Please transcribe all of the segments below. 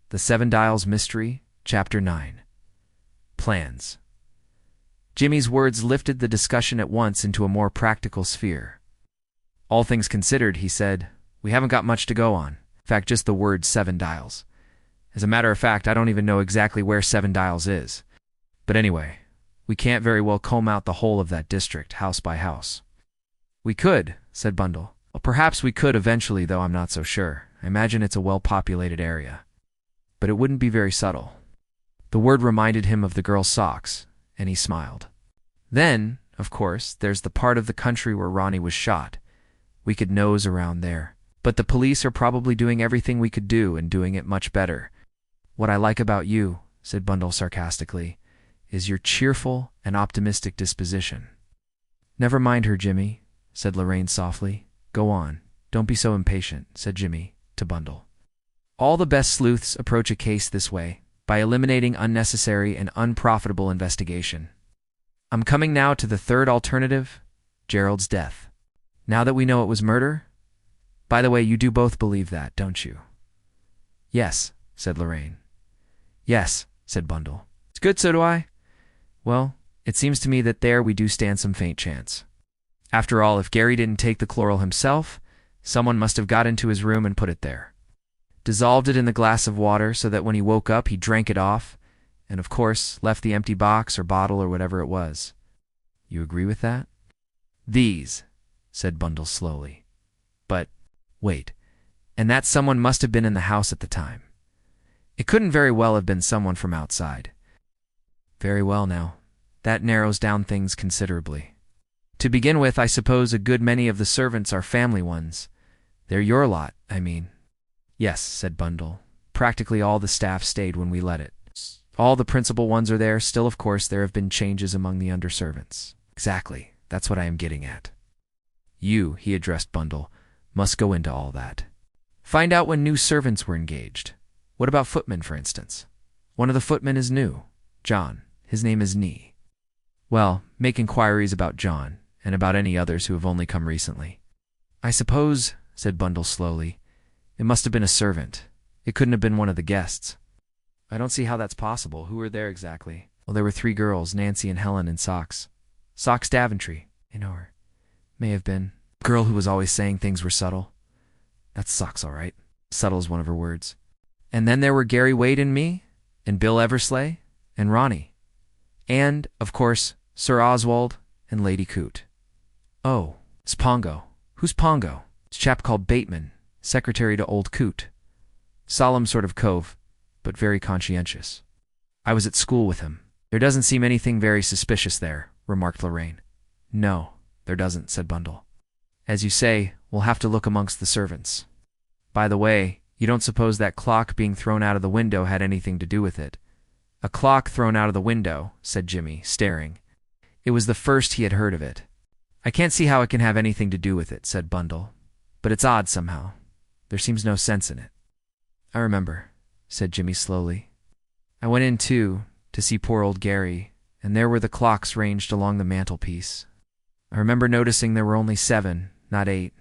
The Seven Dials Mystery, Chapter 9. Plans. Jimmy's words lifted the discussion at once into a more practical sphere. All things considered, he said, we haven't got much to go on. In fact, just the word Seven Dials. As a matter of fact, I don't even know exactly where Seven Dials is. But anyway, we can't very well comb out the whole of that district, house by house. We could, said Bundle. Well, perhaps we could eventually, though I'm not so sure. I imagine it's a well-populated area. But it wouldn't be very subtle. The word reminded him of the girl's socks, and he smiled. Then, of course, there's the part of the country where Ronnie was shot. We could nose around there. But the police are probably doing everything we could do and doing it much better. What I like about you, said Bundle sarcastically, is your cheerful and optimistic disposition. Never mind her, Jimmy, said Lorraine softly. Go on. Don't be so impatient, said Jimmy to Bundle. All the best sleuths approach a case this way, by eliminating unnecessary and unprofitable investigation. I'm coming now to the third alternative, Gerald's death. Now that we know it was murder? By the way, you do both believe that, don't you? Yes, said Lorraine. Yes, said Bundle. It's good, so do I. Well, it seems to me that there we do stand some faint chance. After all, if Gary didn't take the chloral himself, someone must have got into his room and put it there. Dissolved it in the glass of water so that when he woke up he drank it off, and of course left the empty box or bottle or whatever it was. You agree with that? These, said Bundle slowly. But, wait, and that someone must have been in the house at the time. It couldn't very well have been someone from outside. Very well now. That narrows down things considerably. To begin with, I suppose a good many of the servants are family ones. They're your lot, I mean. Yes, said Bundle. Practically all the staff stayed when we let it. All the principal ones are there. Still, of course, there have been changes among the underservants. Exactly. That's what I am getting at. You, he addressed Bundle, must go into all that. Find out when new servants were engaged. What about footmen, for instance? One of the footmen is new. John. His name is Nee. Well, make inquiries about John, and about any others who have only come recently. I suppose, said Bundle slowly, it must have been a servant. It couldn't have been one of the guests. I don't see how that's possible. Who were there exactly? Well, there were 3 girls, Nancy and Helen and Socks. Socks Daventry. I know her. May have been. Girl who was always saying things were subtle. That's Socks, all right. Subtle is one of her words. And then there were Gary Wade and me, and Bill Eversley, and Ronnie. And, of course, Sir Oswald and Lady Coote. Oh, it's Pongo. Who's Pongo? It's a chap called Bateman, secretary to old Coote. Solemn sort of cove, but very conscientious. I was at school with him. There doesn't seem anything very suspicious there, remarked Lorraine. No, there doesn't, said Bundle. As you say, we'll have to look amongst the servants. By the way, you don't suppose that clock being thrown out of the window had anything to do with it? A clock thrown out of the window, said Jimmy, staring. It was the first he had heard of it. I can't see how it can have anything to do with it, said Bundle. But it's odd somehow. There seems no sense in it. I remember, said Jimmy slowly. I went in, too, to see poor old Gary, and there were the clocks ranged along the mantelpiece. I remember noticing there were only 7, not 8.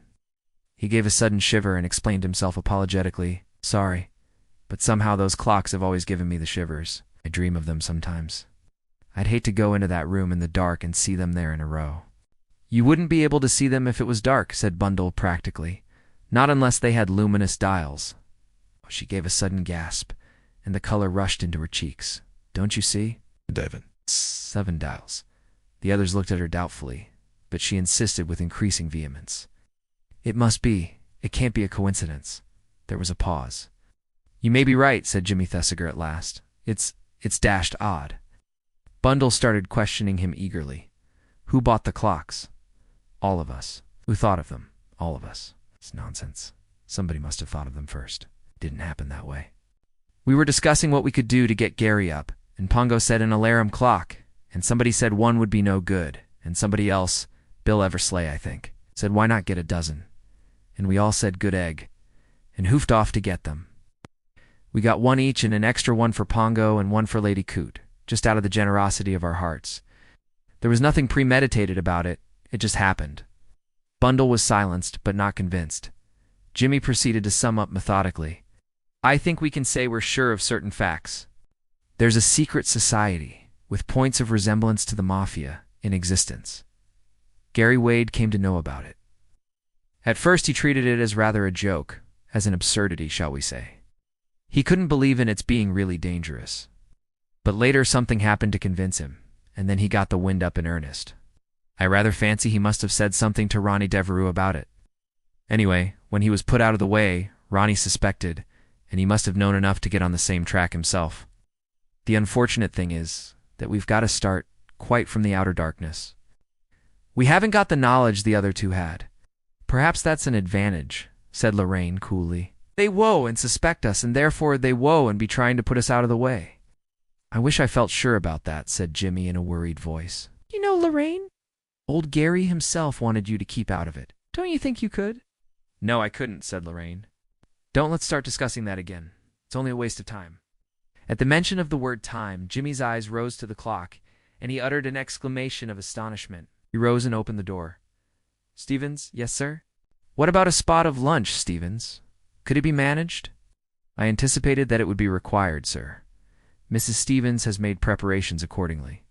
He gave a sudden shiver and explained himself apologetically. Sorry, but somehow those clocks have always given me the shivers. I dream of them sometimes. I'd hate to go into that room in the dark and see them there in a row. You wouldn't be able to see them if it was dark, said Bundle practically. Not unless they had luminous dials. She gave a sudden gasp, and the color rushed into her cheeks. Don't you see? David. 7 dials. The others looked at her doubtfully, but she insisted with increasing vehemence. It must be. It can't be a coincidence. There was a pause. You may be right, said Jimmy Thesiger at last. It's dashed odd. Bundle started questioning him eagerly. Who bought the clocks? All of us. Who thought of them? All of us. It's nonsense. Somebody must have thought of them first. It didn't happen that way. We were discussing what we could do to get Gary up, and Pongo said an alarum clock, and somebody said one would be no good, and somebody else, Bill Eversley, I think, said why not get a dozen? And we all said good egg, and hoofed off to get them. We got one each and an extra one for Pongo and one for Lady Coote, just out of the generosity of our hearts. There was nothing premeditated about it. It just happened. Bundle was silenced, but not convinced. Jimmy proceeded to sum up methodically. I think we can say we're sure of certain facts. There's a secret society, with points of resemblance to the mafia, in existence. Gary Wade came to know about it. At first he treated it as rather a joke, as an absurdity, shall we say. He couldn't believe in its being really dangerous. But later something happened to convince him, and then he got the wind up in earnest. I rather fancy he must have said something to Ronnie Devereux about it. Anyway, when he was put out of the way, Ronnie suspected, and he must have known enough to get on the same track himself. The unfortunate thing is that we've got to start quite from the outer darkness. We haven't got the knowledge the other two had. Perhaps that's an advantage, said Lorraine coolly. They woe and suspect us, and therefore they woe and be trying to put us out of the way. I wish I felt sure about that, said Jimmy in a worried voice. You know, Lorraine, old Gary himself wanted you to keep out of it. Don't you think you could? No, I couldn't, said Lorraine. Don't let's start discussing that again. It's only a waste of time. At the mention of the word time, Jimmy's eyes rose to the clock, and he uttered an exclamation of astonishment. He rose and opened the door. Stevens, yes, sir? What about a spot of lunch, Stevens? Could it be managed? I anticipated that it would be required, sir. Mrs. Stevens has made preparations accordingly.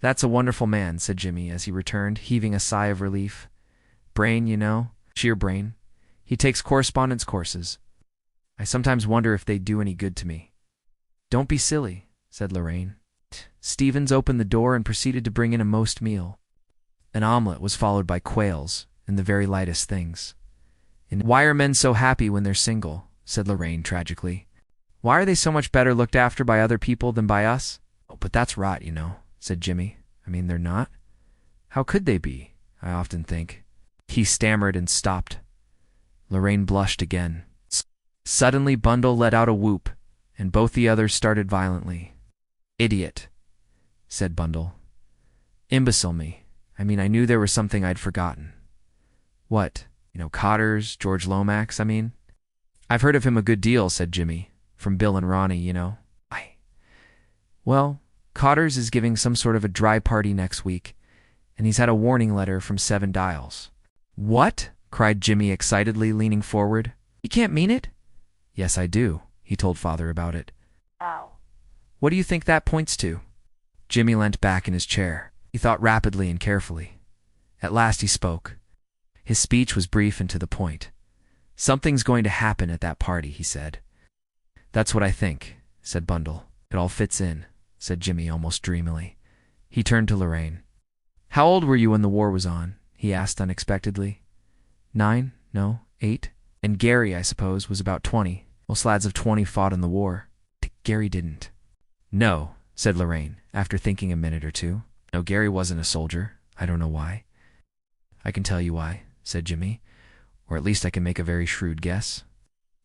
That's a wonderful man, said Jimmy as he returned, heaving a sigh of relief. Brain, you know, sheer brain. He takes correspondence courses. I sometimes wonder if they do any good to me. Don't be silly, said Lorraine. Stevens opened the door and proceeded to bring in a most meal. An omelet was followed by quails and the very lightest things. And why are men so happy when they're single? Said Lorraine tragically. Why are they so much better looked after by other people than by us? Oh, but that's rot, you know, said Jimmy. I mean, they're not. How could they be, I often think. He stammered and stopped. Lorraine blushed again. Suddenly Bundle let out a whoop, and both the others started violently. Idiot, said Bundle. Imbecile me. I mean, I knew there was something I'd forgotten. What? You know, Cotters, George Lomax, I mean? I've heard of him a good deal, said Jimmy. From Bill and Ronnie, you know. Well, Cotters is giving some sort of a dry party next week, and he's had a warning letter from 7 Dials. What? Cried Jimmy excitedly, leaning forward. You can't mean it? Yes, I do. He told Father about it. Ow. What do you think that points to? Jimmy leant back in his chair. He thought rapidly and carefully. At last he spoke. His speech was brief and to the point. Something's going to happen at that party, he said. That's what I think, said Bundle. It all fits in, said Jimmy almost dreamily. He turned to Lorraine. How old were you when the war was on? He asked unexpectedly. 9? No, 8? And Gary, I suppose, was about 20. Most lads of 20 fought in the war. Gary didn't. No, said Lorraine, after thinking a minute or two. No, Gary wasn't a soldier. I don't know why. I can tell you why, said Jimmy, or at least I can make a very shrewd guess.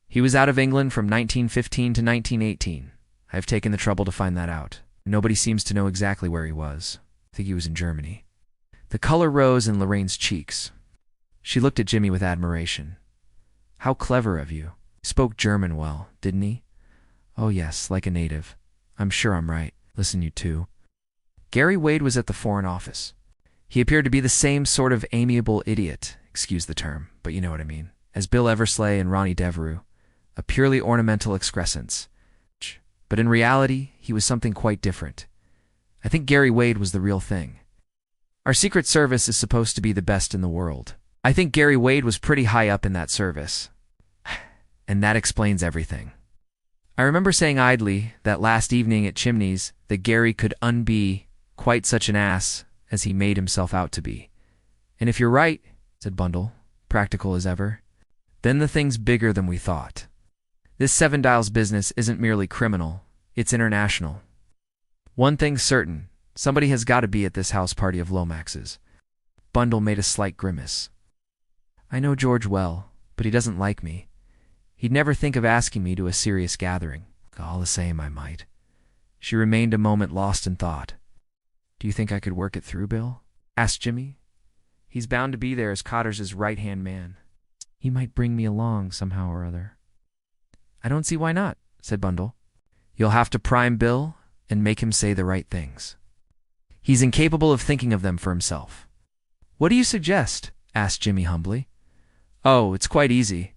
He was out of England from 1915 to 1918. I've taken the trouble to find that out. Nobody seems to know exactly where he was. I think he was in Germany. The color rose in Lorraine's cheeks. She looked at Jimmy with admiration. How clever of you. He spoke German well, didn't he? Oh yes, like a native. I'm sure I'm right. Listen, you two. Gary Wade was at the Foreign Office. He appeared to be the same sort of amiable idiot, excuse the term, but you know what I mean, as Bill Eversley and Ronnie Devereux, a purely ornamental excrescence. But in reality, he was something quite different. I think Gary Wade was the real thing. Our Secret Service is supposed to be the best in the world. I think Gary Wade was pretty high up in that service. And that explains everything. I remember saying idly that last evening at Chimneys that Gary could unbe quite such an ass as he made himself out to be. And if you're right, said Bundle, practical as ever, then the thing's bigger than we thought. This 7 Dials business isn't merely criminal, it's international. One thing's certain, somebody has got to be at this house party of Lomax's. Bundle made a slight grimace. I know George well, but he doesn't like me. He'd never think of asking me to a serious gathering. All the same, I might. She remained a moment lost in thought. Do you think I could work it through, Bill? Asked Jimmy. He's bound to be there as Cotters's right-hand man. He might bring me along somehow or other. I don't see why not, said Bundle. You'll have to prime Bill and make him say the right things. He's incapable of thinking of them for himself. What do you suggest? Asked Jimmy humbly. Oh, it's quite easy.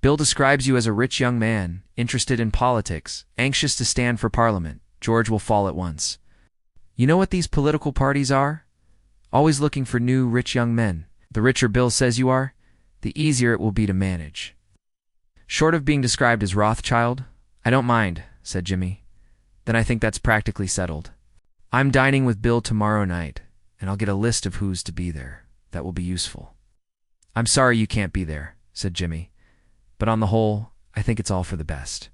Bill describes you as a rich young man, interested in politics, anxious to stand for Parliament. George will fall at once. You know what these political parties are? Always looking for new, rich young men. The richer Bill says you are, the easier it will be to manage. Short of being described as Rothschild, I don't mind, said Jimmy. Then I think that's practically settled. I'm dining with Bill tomorrow night, and I'll get a list of who's to be there. That will be useful. I'm sorry you can't be there, said Jimmy. But on the whole, I think it's all for the best.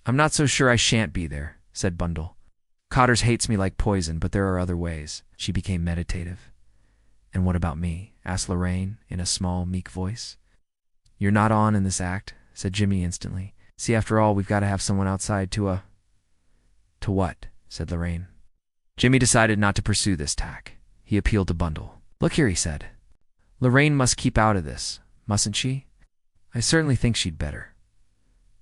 I'm not so sure I shan't be there, said Bundle. Cotters hates me like poison, but there are other ways. She became meditative. And what about me? Asked Lorraine in a small, meek voice. You're not on in this act, said Jimmy instantly. See, after all, we've got to have someone outside to To what? Said Lorraine. Jimmy decided not to pursue this tack. He appealed to Bundle. Look here, he said. Lorraine must keep out of this, mustn't she? I certainly think she'd better.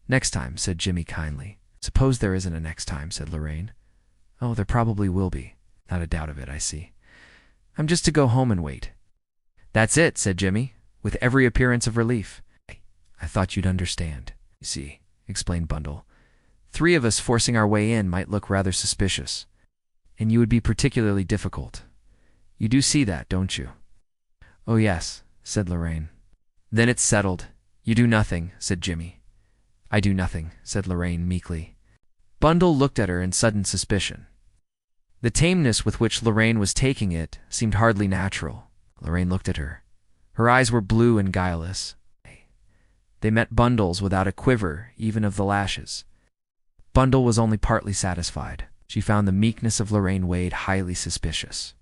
Next time, said Jimmy kindly. Suppose there isn't a next time, said Lorraine. Oh, there probably will be. Not a doubt of it, I see. I'm just to go home and wait. That's it, said Jimmy, with every appearance of relief. I thought you'd understand. You see, explained Bundle. 3 of us forcing our way in might look rather suspicious. And you would be particularly difficult. You do see that, don't you? Oh, yes, said Lorraine. Then it's settled. You do nothing, said Jimmy. I do nothing, said Lorraine meekly. Bundle looked at her in sudden suspicion. The tameness with which Lorraine was taking it seemed hardly natural. Lorraine looked at her. Her eyes were blue and guileless. They met Bundle's without a quiver, even of the lashes. Bundle was only partly satisfied. She found the meekness of Lorraine Wade highly suspicious.